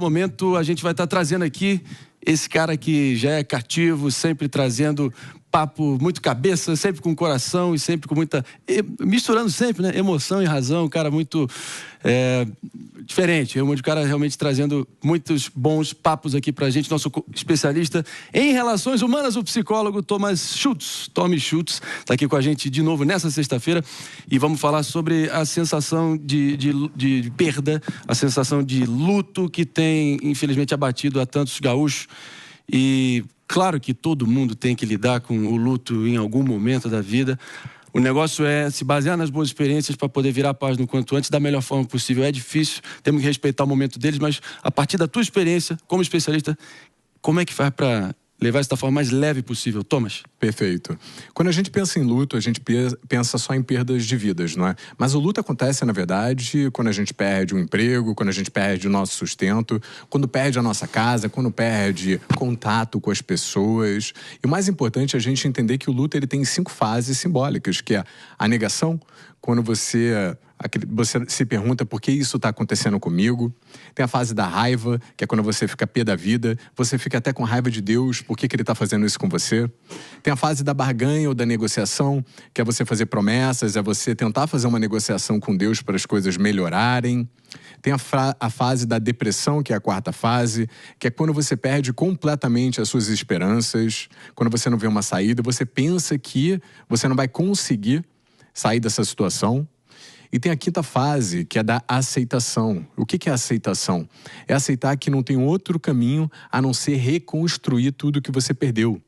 momento a gente vai estar trazendo aqui esse cara que já é cativo, sempre trazendo papo muito cabeça, sempre com coração e sempre com muita... misturando sempre, né? Emoção e razão, um cara muito diferente. É um cara realmente trazendo muitos bons papos aqui pra gente. Nosso especialista em relações humanas, o psicólogo Tommy Schultz, tá aqui com a gente de novo nessa sexta-feira e vamos falar sobre a sensação de perda, a sensação de luto que tem, infelizmente, abatido a tantos gaúchos. E claro que todo mundo tem que lidar com o luto em algum momento da vida. O negócio é se basear nas boas experiências para poder virar a página o quanto antes, da melhor forma possível. É difícil, temos que respeitar o momento deles, mas a partir da tua experiência como especialista, como é que faz para levar isso da forma mais leve possível? Thomas? Perfeito. Quando a gente pensa em luto, a gente pensa só em perdas de vidas, não é? Mas o luto acontece, na verdade, quando a gente perde um emprego, quando a gente perde o nosso sustento, quando perde a nossa casa, quando perde contato com as pessoas. E o mais importante é a gente entender que o luto ele tem 5 fases simbólicas, que é a negação, quando você se pergunta por que isso está acontecendo comigo. Tem a fase da raiva, que é quando você fica pé da vida. Você fica até com raiva de Deus, por que ele está fazendo isso com você. Tem a fase da barganha ou da negociação, que é você fazer promessas, é você tentar fazer uma negociação com Deus para as coisas melhorarem. Tem a fase da depressão, que é a 4ª fase, que é quando você perde completamente as suas esperanças, quando você não vê uma saída, você pensa que você não vai conseguir sair dessa situação. E tem a 5ª fase, que é da aceitação. O que é a aceitação? É aceitar que não tem outro caminho a não ser reconstruir tudo que você perdeu.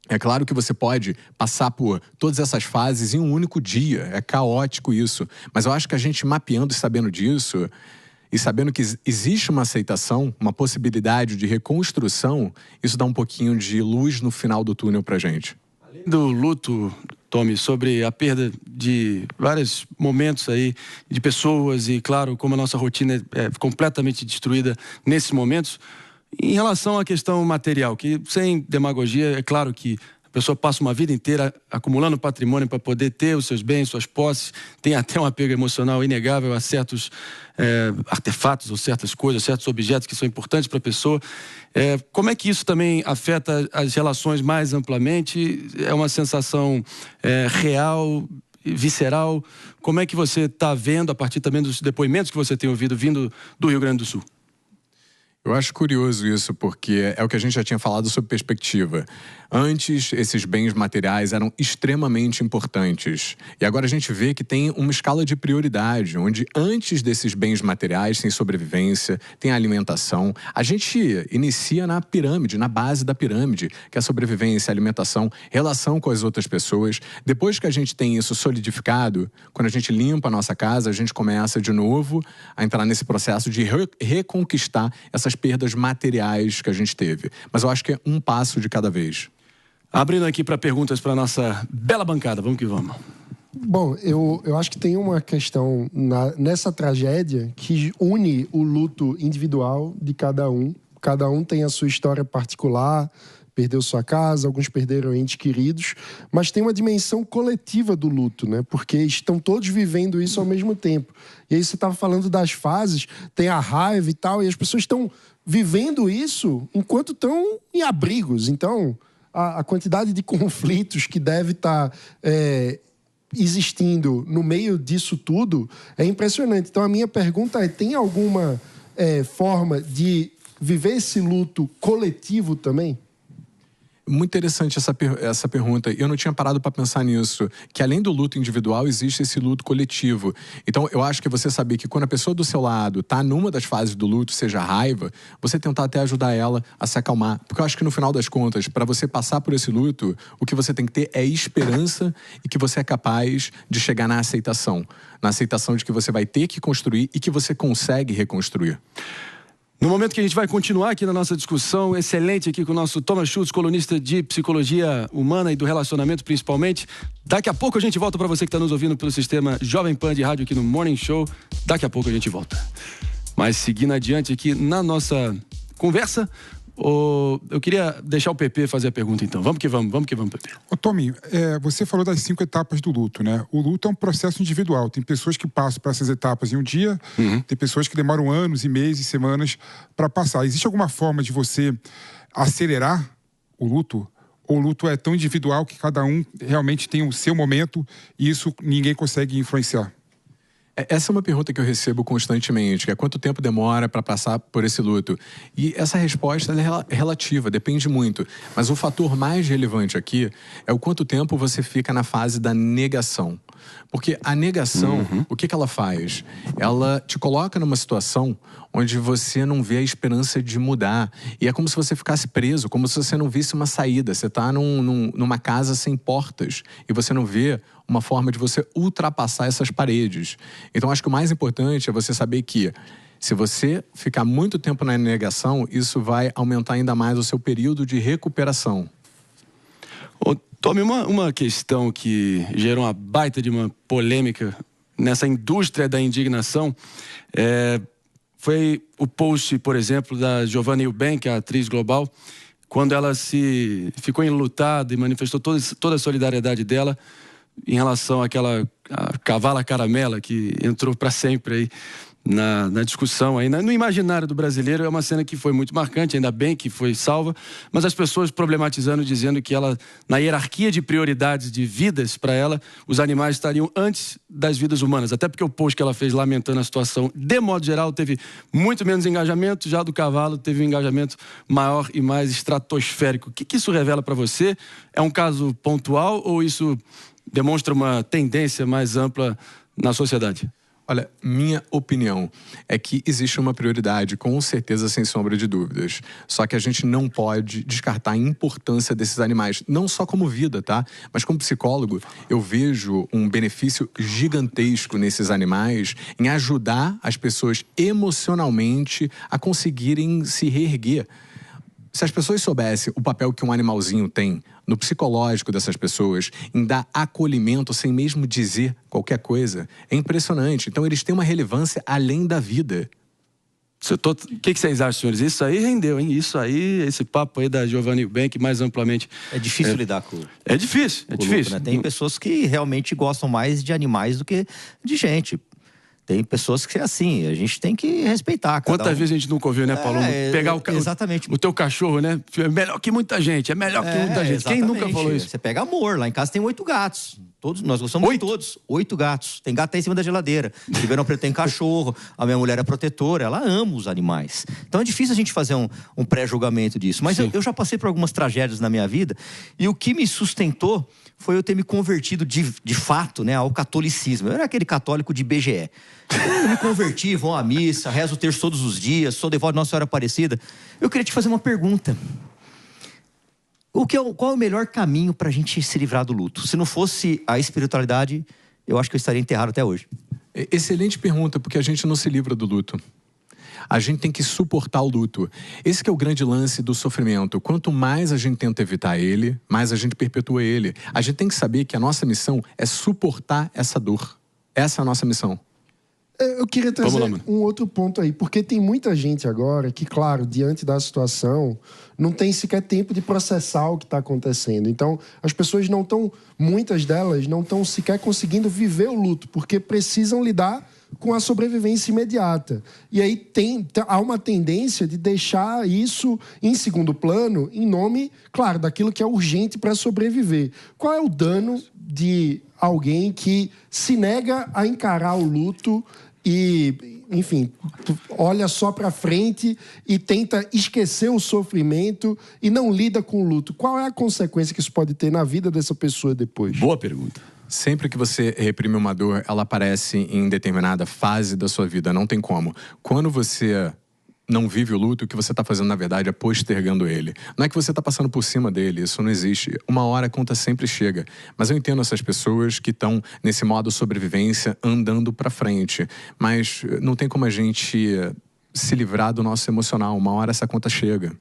É claro que você pode passar por todas essas fases em um único dia. É caótico isso. Mas eu acho que a gente mapeando e sabendo disso, e sabendo que existe uma aceitação, uma possibilidade de reconstrução, isso dá um pouquinho de luz no final do túnel pra gente. Além do luto, Tommy, sobre a perda de vários momentos aí, de pessoas e, claro, como a nossa rotina é completamente destruída nesses momentos, em relação à questão material, que sem demagogia, é claro que a pessoa passa uma vida inteira acumulando patrimônio para poder ter os seus bens, suas posses, tem até um apego emocional inegável a certos artefatos ou certas coisas, certos objetos que são importantes para a pessoa. Como é que isso também afeta as relações mais amplamente? É uma sensação real, visceral? Como é que você está vendo, a partir também dos depoimentos que você tem ouvido vindo do Rio Grande do Sul? Eu acho curioso isso, porque é o que a gente já tinha falado sobre perspectiva. Antes, esses bens materiais eram extremamente importantes. E agora a gente vê que tem uma escala de prioridade, onde antes desses bens materiais tem sobrevivência, tem alimentação. A gente inicia na pirâmide, na base da pirâmide, que é a sobrevivência, a alimentação, relação com as outras pessoas. Depois que a gente tem isso solidificado, quando a gente limpa a nossa casa, a gente começa de novo a entrar nesse processo de reconquistar essas perdas materiais que a gente teve. Mas eu acho que é um passo de cada vez. Abrindo aqui para perguntas para a nossa bela bancada. Vamos que vamos. Bom, eu acho que tem uma questão nessa tragédia que une o luto individual de cada um. Cada um tem a sua história particular, perdeu sua casa, alguns perderam entes queridos, mas tem uma dimensão coletiva do luto, né? Porque estão todos vivendo isso ao mesmo tempo. E aí você estava falando das fases, tem a raiva e tal, e as pessoas estão vivendo isso enquanto estão em abrigos. Então, a quantidade de conflitos que deve estar existindo no meio disso tudo é impressionante. Então, a minha pergunta é, tem alguma forma de viver esse luto coletivo também? Muito interessante essa pergunta. Eu não tinha parado para pensar nisso. Que além do luto individual, existe esse luto coletivo. Então, eu acho que você saber que quando a pessoa do seu lado está numa das fases do luto, seja a raiva, você tentar até ajudar ela a se acalmar. Porque eu acho que no final das contas, para você passar por esse luto, o que você tem que ter é esperança e que você é capaz de chegar na aceitação. Na aceitação de que você vai ter que construir e que você consegue reconstruir. No momento que a gente vai continuar aqui na nossa discussão excelente aqui com o nosso Tommy Schultz, colunista de psicologia humana e do relacionamento principalmente. Daqui a pouco a gente volta para você que está nos ouvindo pelo sistema Jovem Pan de rádio aqui no Morning Show. Daqui a pouco a gente volta. Mas seguindo adiante aqui na nossa conversa, Eu queria deixar o PP fazer a pergunta, então. Vamos que vamos, PP. Ô, Tommy, você falou das 5 etapas do luto, né? O luto é um processo individual. Tem pessoas que passam por essas etapas em um dia, tem pessoas que demoram anos e meses e semanas para passar. Existe alguma forma de você acelerar o luto? Ou o luto é tão individual que cada um realmente tem o seu momento e isso ninguém consegue influenciar? Essa é uma pergunta que eu recebo constantemente, que é quanto tempo demora para passar por esse luto? E essa resposta é relativa, depende muito. Mas o fator mais relevante aqui é o quanto tempo você fica na fase da negação. Porque a negação, o que ela faz? Ela te coloca numa situação onde você não vê a esperança de mudar. E é como se você ficasse preso, como se você não visse uma saída. Você está numa casa sem portas e você não vê uma forma de você ultrapassar essas paredes. Então, acho que o mais importante é você saber que se você ficar muito tempo na negação, isso vai aumentar ainda mais o seu período de recuperação. Tommy, uma questão que gerou uma baita de uma polêmica nessa indústria da indignação foi o post, por exemplo, da Giovanna Eubank, a atriz global, quando ela ficou enlutada e manifestou toda a solidariedade dela em relação àquela cavala caramela que entrou para sempre aí na discussão aí, no imaginário do brasileiro. É uma cena que foi muito marcante, ainda bem que foi salva, mas as pessoas problematizando, dizendo que ela, na hierarquia de prioridades de vidas para ela, os animais estariam antes das vidas humanas, até porque o post que ela fez lamentando a situação, de modo geral, teve muito menos engajamento, já do cavalo teve um engajamento maior e mais estratosférico. O que isso revela para você? É um caso pontual ou isso demonstra uma tendência mais ampla na sociedade? Olha, minha opinião é que existe uma prioridade, com certeza, sem sombra de dúvidas. Só que a gente não pode descartar a importância desses animais, não só como vida, tá? Mas como psicólogo, eu vejo um benefício gigantesco nesses animais em ajudar as pessoas emocionalmente a conseguirem se reerguer. Se as pessoas soubessem o papel que um animalzinho tem no psicológico dessas pessoas, em dar acolhimento sem mesmo dizer qualquer coisa, é impressionante. Então, eles têm uma relevância além da vida. O que vocês acham, senhores? Isso aí rendeu, hein? Isso aí, esse papo aí da Giovanna Eubank, mais amplamente... É difícil lidar com... É difícil. Luto, né? Tem pessoas que realmente gostam mais de animais do que de gente. Tem pessoas que é assim, a gente tem que respeitar. Quantas vezes a gente nunca ouviu, né, Paulo? Pegar o teu cachorro, né? É melhor que muita gente, é melhor que muita gente. Quem nunca falou isso? Você pega amor. Lá em casa tem 8 gatos. Nós gostamos de todos. 8 gatos. Tem gato até em cima da geladeira. Ribeirão Preto tem cachorro. A minha mulher é protetora. Ela ama os animais. Então é difícil a gente fazer um pré-julgamento disso. Mas eu já passei por algumas tragédias na minha vida. E o que me sustentou foi eu ter me convertido de fato, né, ao catolicismo. Eu era aquele católico de IBGE. Eu me converti, vou à missa, rezo o terço todos os dias, sou devoto de Nossa Senhora Aparecida. Eu queria te fazer uma pergunta. Qual é o melhor caminho para a gente se livrar do luto? Se não fosse a espiritualidade, eu acho que eu estaria enterrado até hoje. Excelente pergunta, porque a gente não se livra do luto. A gente tem que suportar o luto. Esse que é o grande lance do sofrimento. Quanto mais a gente tenta evitar ele, mais a gente perpetua ele. A gente tem que saber que a nossa missão é suportar essa dor. Essa é a nossa missão. Eu queria trazer um outro ponto aí, porque tem muita gente agora que, claro, diante da situação, não tem sequer tempo de processar o que está acontecendo. Então, as pessoas muitas delas não estão sequer conseguindo viver o luto, porque precisam lidar com a sobrevivência imediata. E aí há uma tendência de deixar isso em segundo plano, em nome, claro, daquilo que é urgente para sobreviver. Qual é o dano de alguém que se nega a encarar o luto e, enfim, olha só para frente e tenta esquecer o sofrimento e não lida com o luto? Qual é a consequência que isso pode ter na vida dessa pessoa depois? Boa pergunta. Sempre que você reprime uma dor, ela aparece em determinada fase da sua vida, não tem como. Quando você não vive o luto, o que você está fazendo, na verdade, é postergando ele. Não é que você está passando por cima dele, isso não existe. Uma hora a conta sempre chega. Mas eu entendo essas pessoas que estão nesse modo sobrevivência, andando para frente. Mas não tem como a gente se livrar do nosso emocional. Uma hora essa conta chega.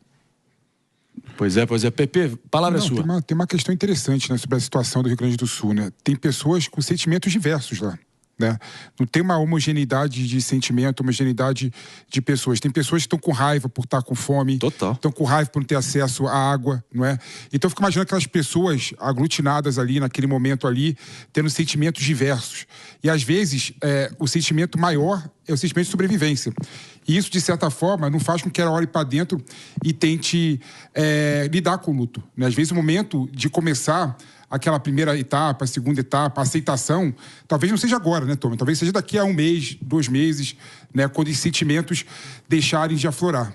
Pois é. Pepe, palavra sua. Tem uma questão interessante, né, sobre a situação do Rio Grande do Sul, né? Tem pessoas com sentimentos diversos lá. né? Não tem uma homogeneidade de sentimento, homogeneidade de pessoas. Tem pessoas que estão com raiva por estar com fome. Total. Estão com raiva por não ter acesso à água, não é? Então eu fico imaginando aquelas pessoas aglutinadas ali, naquele momento ali, tendo sentimentos diversos. E às vezes, o sentimento maior é o sentimento de sobrevivência. E isso, de certa forma, não faz com que ela olhe para dentro e tente lidar com o luto, né? Às vezes o momento de começar aquela primeira etapa, a segunda etapa, a aceitação, talvez não seja agora, né, Tommy? Talvez seja daqui a 1 mês, 2 meses, né, quando os sentimentos deixarem de aflorar.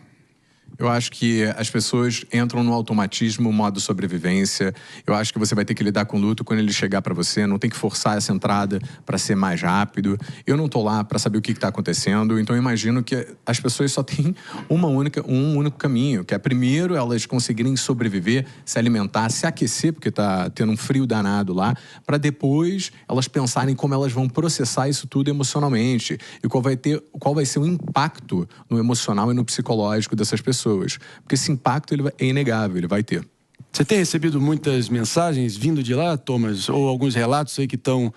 Eu acho que as pessoas entram no automatismo, modo sobrevivência. Eu acho que você vai ter que lidar com o luto quando ele chegar para você. Não tem que forçar essa entrada para ser mais rápido. Eu não tô lá para saber o que está acontecendo. Então eu imagino que as pessoas só têm um único caminho, que é primeiro elas conseguirem sobreviver, se alimentar, se aquecer, porque tá tendo um frio danado lá, para depois elas pensarem como elas vão processar isso tudo emocionalmente e qual vai ser o impacto no emocional e no psicológico dessas pessoas. Porque esse impacto é inegável, ele vai ter. Você tem recebido muitas mensagens vindo de lá, Thomas? Ou alguns relatos aí que estão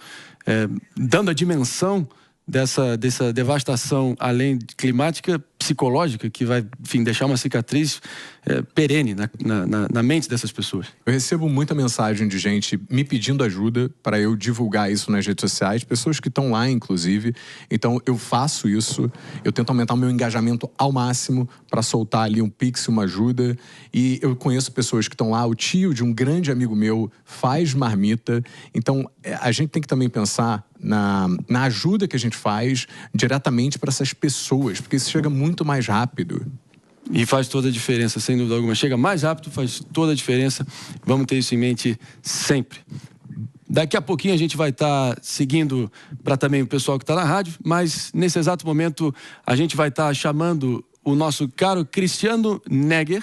dando a dimensão dessa devastação, além de climática, psicológica, que vai, enfim, deixar uma cicatriz perene na mente dessas pessoas? Eu recebo muita mensagem de gente me pedindo ajuda para eu divulgar isso nas redes sociais, pessoas que estão lá, inclusive. Então, eu faço isso, eu tento aumentar o meu engajamento ao máximo para soltar ali um pix, uma ajuda. E eu conheço pessoas que estão lá, o tio de um grande amigo meu faz marmita. Então, a gente tem que também pensar na ajuda que a gente faz diretamente para essas pessoas, porque isso chega muito mais rápido. E faz toda a diferença, sem dúvida alguma. Chega mais rápido, faz toda a diferença. Vamos ter isso em mente sempre. Daqui a pouquinho a gente vai estar seguindo para também o pessoal que está na rádio, mas nesse exato momento a gente vai estar chamando o nosso caro Cristiano Negger,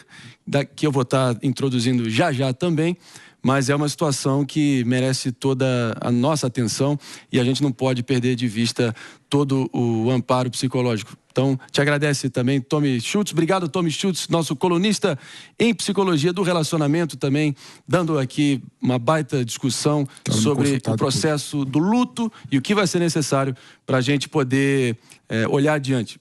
que eu vou estar introduzindo já também. Mas é uma situação que merece toda a nossa atenção e a gente não pode perder de vista todo o amparo psicológico. Então, te agradece também, Tommy Schultz. Obrigado, Tommy Schultz, nosso colunista em psicologia do relacionamento também, dando aqui uma baita discussão sobre o processo do luto e o que vai ser necessário para a gente poder olhar adiante.